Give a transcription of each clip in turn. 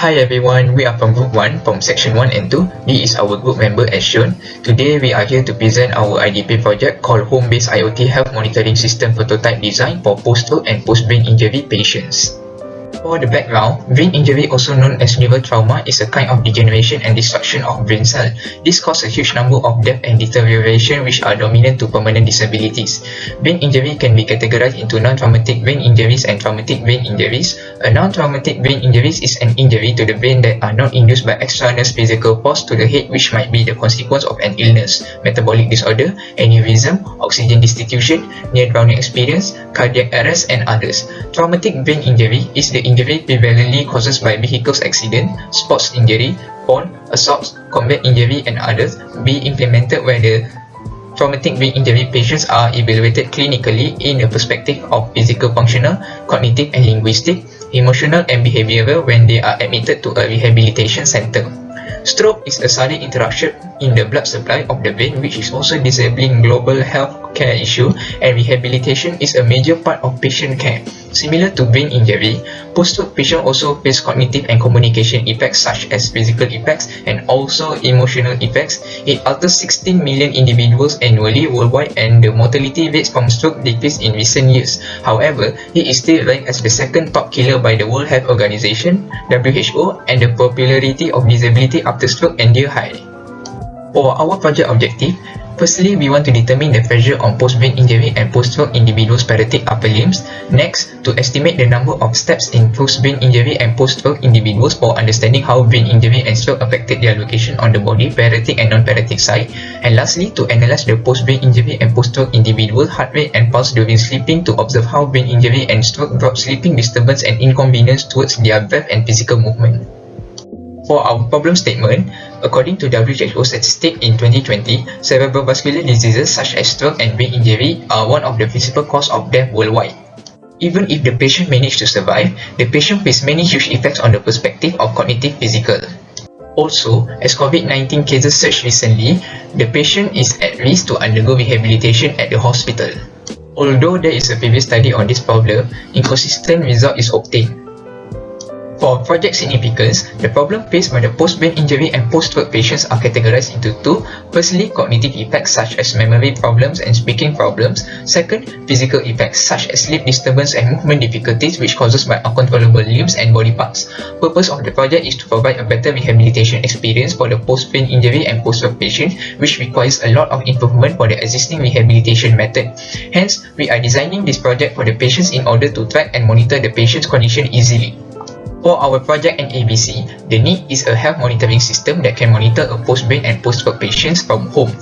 Hi everyone, we are from Group 1 from Section 1 and 2. This is our group member as shown. Today we are here to present our IDP project called Home-Based IoT Health Monitoring System Prototype Design for Post-Stroke and Post-Brain Injury Patients. For the background, brain injury, also known as neural trauma, is a kind of degeneration and destruction of brain cells. This causes a huge number of death and deterioration which are dominant to permanent disabilities. Brain injury can be categorized into non-traumatic brain injuries and traumatic brain injuries. A non-traumatic brain injury is an injury to the brain that are not induced by extraneous physical force to the head, which might be the consequence of an illness, metabolic disorder, aneurysm, oxygen destitution, near-drowning experience, cardiac arrest, and others. Traumatic brain injury is the injury prevalently caused by vehicles accident, sports injury, fall, assaults, combat injury, and others. Be implemented where the traumatic brain injury patients are evaluated clinically in the perspective of physical, functional, cognitive, and linguistic, emotional, and behavioral when they are admitted to a rehabilitation center. Stroke is a sudden interruption in the blood supply of the brain, which is also disabling global health care issue, and rehabilitation is a major part of patient care. Similar to brain injury, post-stroke patients also face cognitive and communication effects such as physical effects and also emotional effects. It alters 16 million individuals annually worldwide, and the mortality rates from stroke decreased in recent years. However, it is still ranked as the second top killer by the World Health Organization (WHO), and the popularity of disability after stroke endure high. For our project objective, firstly, we want to determine the pressure on post-brain injury and post-stroke individuals' paretic upper limbs. Next, to estimate the number of steps in post-brain injury and post-stroke individuals for understanding how brain injury and stroke affected their location on the body, paretic and non-paretic side. And lastly, to analyze the post-brain injury and post-stroke individuals' heart rate and pulse during sleeping to observe how brain injury and stroke drop sleeping disturbance and inconvenience towards their breath and physical movement. For our problem statement, according to WHO statistics in 2020, cerebrovascular diseases such as stroke and brain injury are one of the principal causes of death worldwide. Even if the patient managed to survive, the patient faces many huge effects on the perspective of cognitive physical. Also, as COVID-19 cases surged recently, the patient is at risk to undergo rehabilitation at the hospital. Although there is a previous study on this problem, inconsistent result is obtained. For project significance, the problem faced by the post-brain injury and post-stroke patients are categorized into two. Firstly, cognitive effects such as memory problems and speaking problems. Second, physical effects such as sleep disturbance and movement difficulties which causes by uncontrollable limbs and body parts. Purpose of the project is to provide a better rehabilitation experience for the post-brain injury and post-stroke patients, which requires a lot of improvement for the existing rehabilitation method. Hence, we are designing this project for the patients in order to track and monitor the patient's condition easily. For our project and ABC, the need is a health monitoring system that can monitor a post-brain and post-stroke patients from home.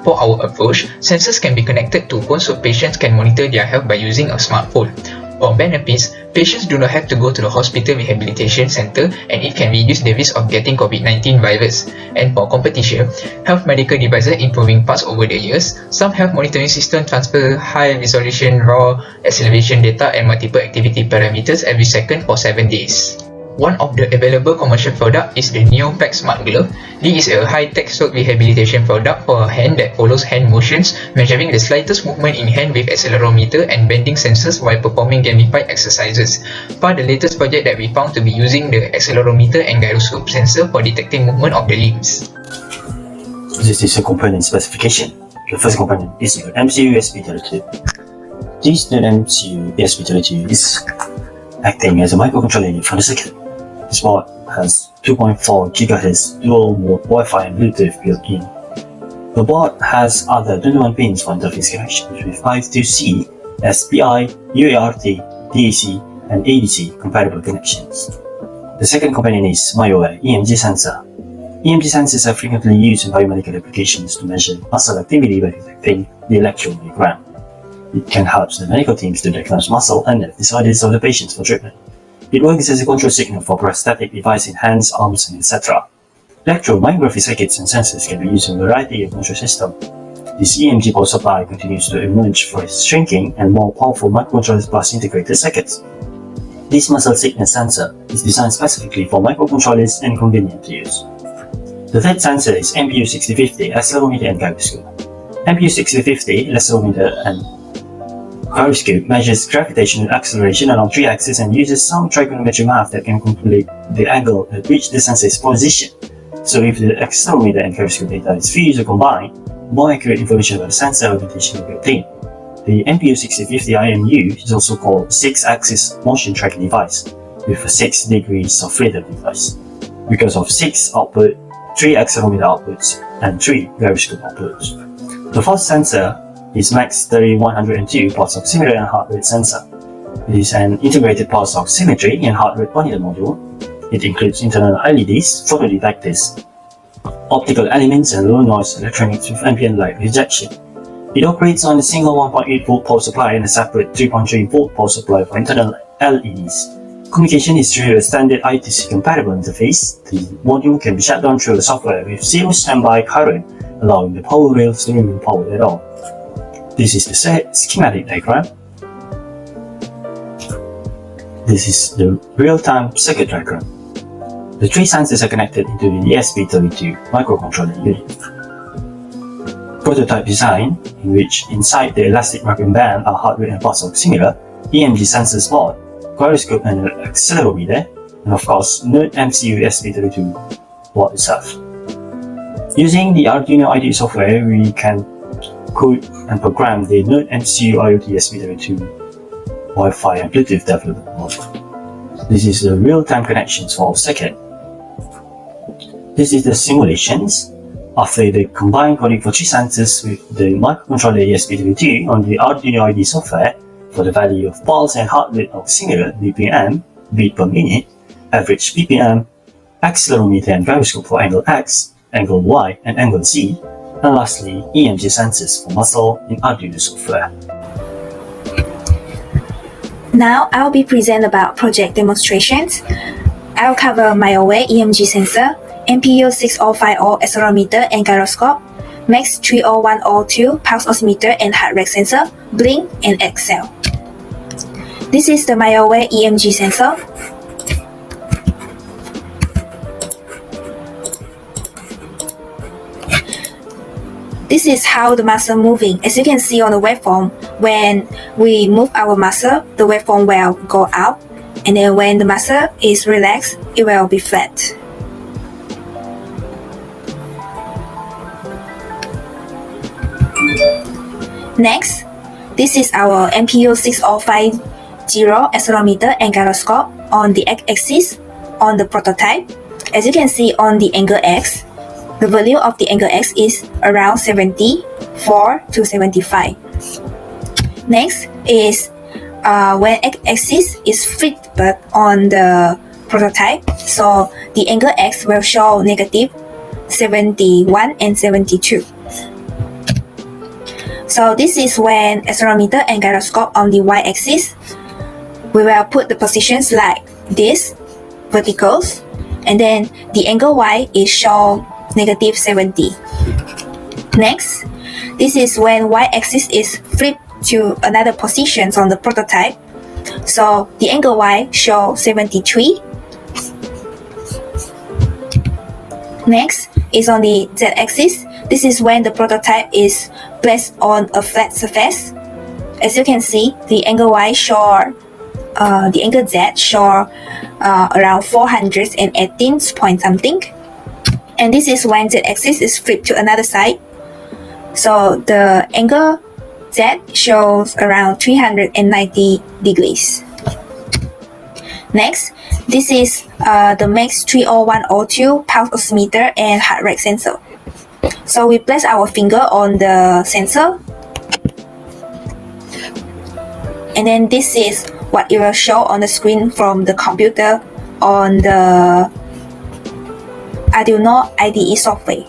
For our approach, sensors can be connected to phones so patients can monitor their health by using a smartphone. For benefits, patients do not have to go to the hospital rehabilitation center, and it can reduce the risk of getting COVID-19 virus. And for competition, health medical devices improving fast over the years. Some health monitoring systems transfer high-resolution raw acceleration data and multiple activity parameters every second for 7 days. One of the available commercial product is the NeoPack Smart Glove. This is a high-tech stroke rehabilitation product for a hand that follows hand motions, measuring the slightest movement in hand with accelerometer and bending sensors while performing gamified exercises. For the latest project that we found to be using the accelerometer and gyroscope sensor for detecting movement of the limbs. This is a component specification. The first component is your MCU USB32. This MCU USB32 is acting as a microcontroller unit for the circuit. This board has 2.4 GHz dual-mode Wi-Fi and Bluetooth built in. The board has other 21 pins for interface connections with 5-2C, SPI, UART, DAC, and ADC compatible connections. The second component is MyOware EMG sensor. EMG sensors are frequently used in biomedical applications to measure muscle activity by detecting the electromyogram. It can help the medical teams to diagnose muscle and nerve disorders of the patients for treatment. It works as a control signal for prosthetic devices in hands, arms, and etc. Electromyography circuits and sensors can be used in a variety of control systems. This EMG power supply continues to emerge for its shrinking and more powerful microcontrollers plus integrated circuits. This muscle sickness sensor is designed specifically for microcontrollers and convenient to use. The third sensor is MPU6050 accelerometer and gyroscope. MPU6050 accelerometer and Gyroscope measures gravitational acceleration along 3 axes and uses some trigonometric math that can calculate the angle at which the sensor is positioned. So if the accelerometer and gyroscope data is fused or combined, more accurate information about the sensor orientation will be obtained. The MPU6050 IMU is also called 6-axis motion tracking device with a 6 degrees of freedom device because of 6 output, 3 accelerometer outputs, and 3 gyroscope outputs. The first sensor is MAX 3102 pulse oximeter and heart rate sensor. It is an integrated pulse oximetry and heart rate monitor module. It includes internal LEDs, photodetectors, optical elements, and low noise electronics with ambient light rejection. It operates on a single 1.8 volt power supply and a separate 3.3 volt power supply for internal LEDs. Communication is through a standard I2C compatible interface. The module can be shut down through the software with zero standby current, allowing the power rails to remain powered at all. This is the schematic diagram. This is the real-time circuit diagram. The 3 sensors are connected into the ESP32 microcontroller unit. Prototype design, in which inside the elastic marking band are heart rate and pulse oximeter, EMG sensors board, gyroscope and an accelerometer, and of course, NERD MCU ESP32 board itself. Using the Arduino IDE software, we can code and program the NERD MCU IoT ESP32 Wi-Fi and Bluetooth development module. This is the real-time connections for our circuit. This is the simulations after the combined coding for 3 sensors with the microcontroller ESP32 on the Arduino IDE software for the value of pulse and heart rate oximeter BPM, beat per minute, average BPM, accelerometer and gyroscope for angle X, angle Y, and angle Z, and lastly, EMG sensors for muscle in Arduino software. Now I'll be present about project demonstrations. I'll cover MyAware EMG sensor, MPU6050 accelerometer and gyroscope, MAX 30102 pulse oximeter and heart rate sensor, Blink, and Excel. This is the MyAware EMG sensor. This is how the muscle moving. As you can see on the waveform, when we move our muscle, the waveform will go up, and then when the muscle is relaxed, it will be flat. Next, this is our MPU6050 accelerometer and gyroscope on the x-axis on the prototype. As you can see on the angle X, the value of the angle X is around 74 to 75. Next is when x-axis is flipped on the prototype, so the angle X will show negative 71 and 72. So this is when accelerometer and gyroscope on the y-axis. We will put the positions like this, verticals, and then the angle Y is shown negative 70. Next, this is when y-axis is flipped to another positions on the prototype. So the angle Y shows 73. Next is on the z-axis. This is when the prototype is placed on a flat surface. As you can see, the angle Y show the angle Z show around 418 point something. And this is when z-axis is flipped to another side. So the angle Z shows around 390 degrees. Next, this is the MAX 30102 pulse oximeter and heart rate sensor. So we place our finger on the sensor, and then this is what it will show on the screen from the computer on the Arduino IDE software.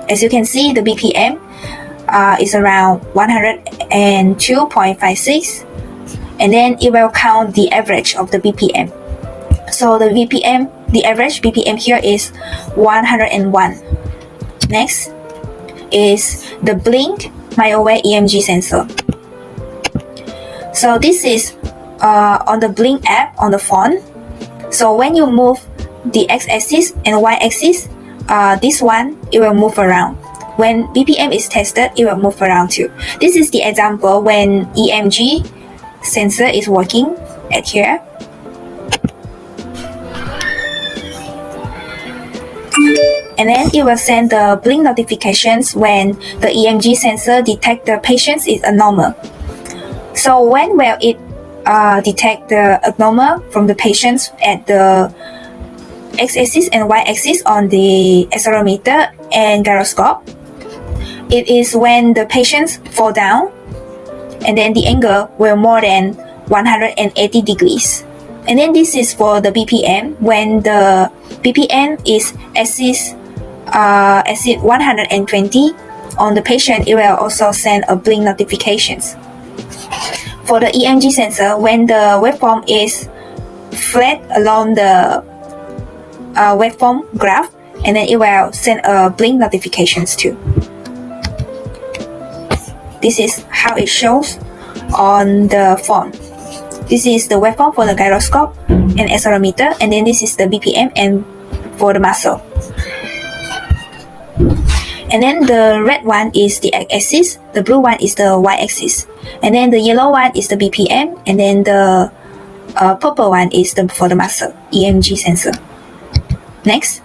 As you can see, the BPM is around 102.56, and then it will count the average of the BPM. So the average BPM here is 101. Next is the Blink MyAware EMG sensor. So this is on the Blink app on the phone. So when you move the x-axis and y-axis, this one, it will move around. when BPM is tested, it will move around too. This is the example when EMG sensor is working at here. And then it will send the blink notifications when the EMG sensor detect the patient is abnormal. So when will it detect the abnormal from the patients at the x-axis and y-axis on the accelerometer and gyroscope? It is when the patients fall down and then the angle will more than 180 degrees. And then this is for the BPM. When the BPM is exceed 120 on the patient, it will also send a blink notifications. For the EMG sensor, when the waveform is flat along the waveform graph, and then it will send a blink notifications too. This is how it shows on the phone. This is the waveform for the gyroscope and accelerometer, and then this is the BPM and for the muscle. And then the red one is the x-axis, the blue one is the y-axis, and then the yellow one is the BPM, and then the purple one is for the muscle EMG sensor. Next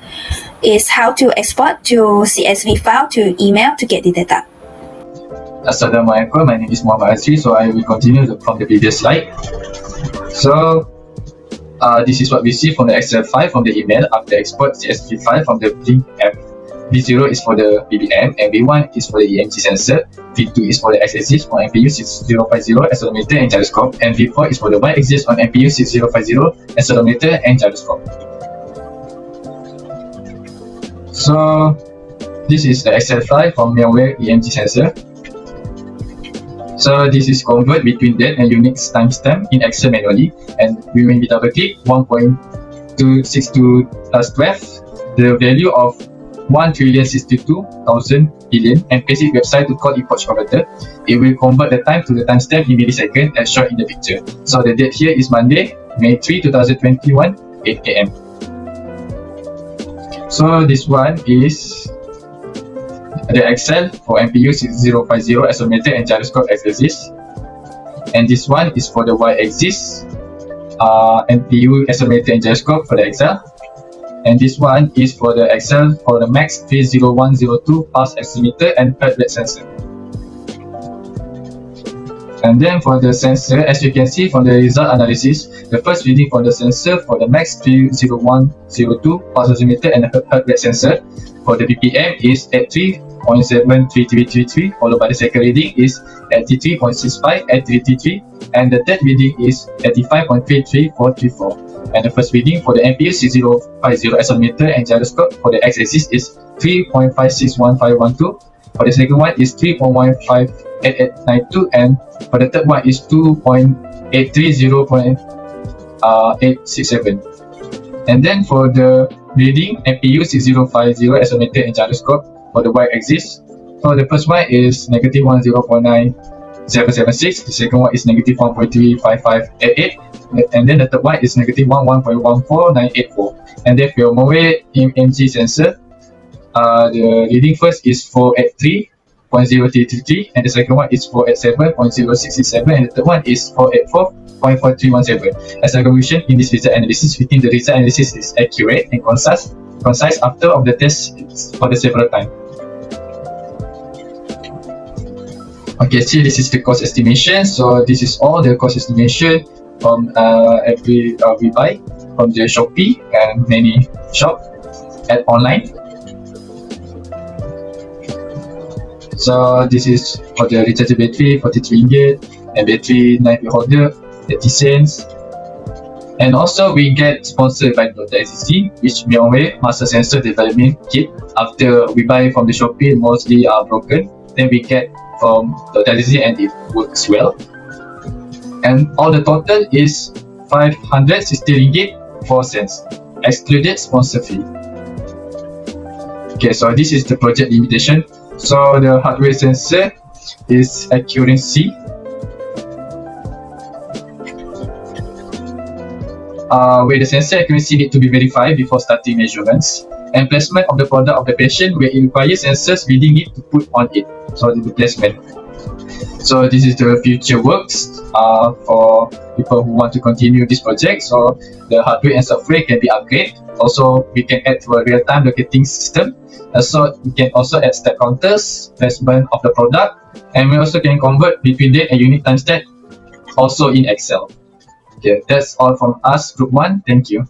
is how to export to CSV file to email to get the data. Assalamualaikum, my name is Mohamad Azri, so I will continue from the previous slide. So this is what we see from the Excel file from the email after export CSV file from the blink app. V0 is for the BPM, and V1 is for the EMG sensor, V2 is for the x-axis on MPU 6050 accelerometer and gyroscope, and V4 is for the y-axis on MPU 6050 accelerometer and gyroscope. So this is the Excel file from malware EMG sensor. So this is convert between date and Unix timestamp in Excel manually, and when we double click 1.262 plus 12, the value of 1,062,000 billion, and basic website to call epoch converter, it will convert the time to the timestamp in millisecond as shown in the picture. So the date here is Monday, May 3, 2021, 8 am. So this one is the Excel for MPU 6050 accelerometer and gyroscope x-axis, and this one is for the y-axis MPU accelerometer and gyroscope for the Excel, and this one is for the Excel for the Max 30102 pulse accelerometer and heart rate sensor. And then for the sensor, as you can see from the result analysis, the first reading for the sensor for the Max 30102 pulse accelerometer and heart rate sensor for the BPM is at 3.73333, followed by the second reading is at 83.65 at 333, and the third reading is 85.33434. And the first reading for the MPU 6050 accelerometer and gyroscope for the x-axis is 3.561512. For the second one is 3.158892, and for the third one is 2.830.867. And then for the reading MPU 6050 accelerometer and gyroscope for the y-axis, so the first one is negative 10.9776, the second one is negative 1.35588, and then the third one is negative 11.14984. And then for your malware EMG sensor, the reading first is 483.0333, and the second one is 487.0667, and the third one is 484.4317. As a conclusion, in this result analysis, we think the result analysis is accurate and concise after of the test for the several time. Okay, see, this is the cost estimation. So this is all the cost estimation from every we buy from the Shopee and many shop at online. So this is for the rechargeable battery 43 ringgit, and battery 9 holder 30 cents. And also we get sponsored by Dr. Azri, which malware master sensor development kit. After we buy from the Shopee, mostly are broken, then we get from Dr. Azri and it works well. And all the total is 560 ringgit 4 cents, excluded sponsor fee. Okay, so this is the project limitation. So the hardware sensor is accuracy. Where the sensor accuracy need to be verified before starting measurements, And placement of the product of the patient where it requires sensors reading it to put on it. So the placement. So this is the future works for people who want to continue this project. So the hardware and software can be upgraded. Also, we can add to a real-time locating system. So we can also add step counters, placement of the product, and we also can convert between date and unit timestamp also in Excel. Okay, that's all from us, Group 1. Thank you.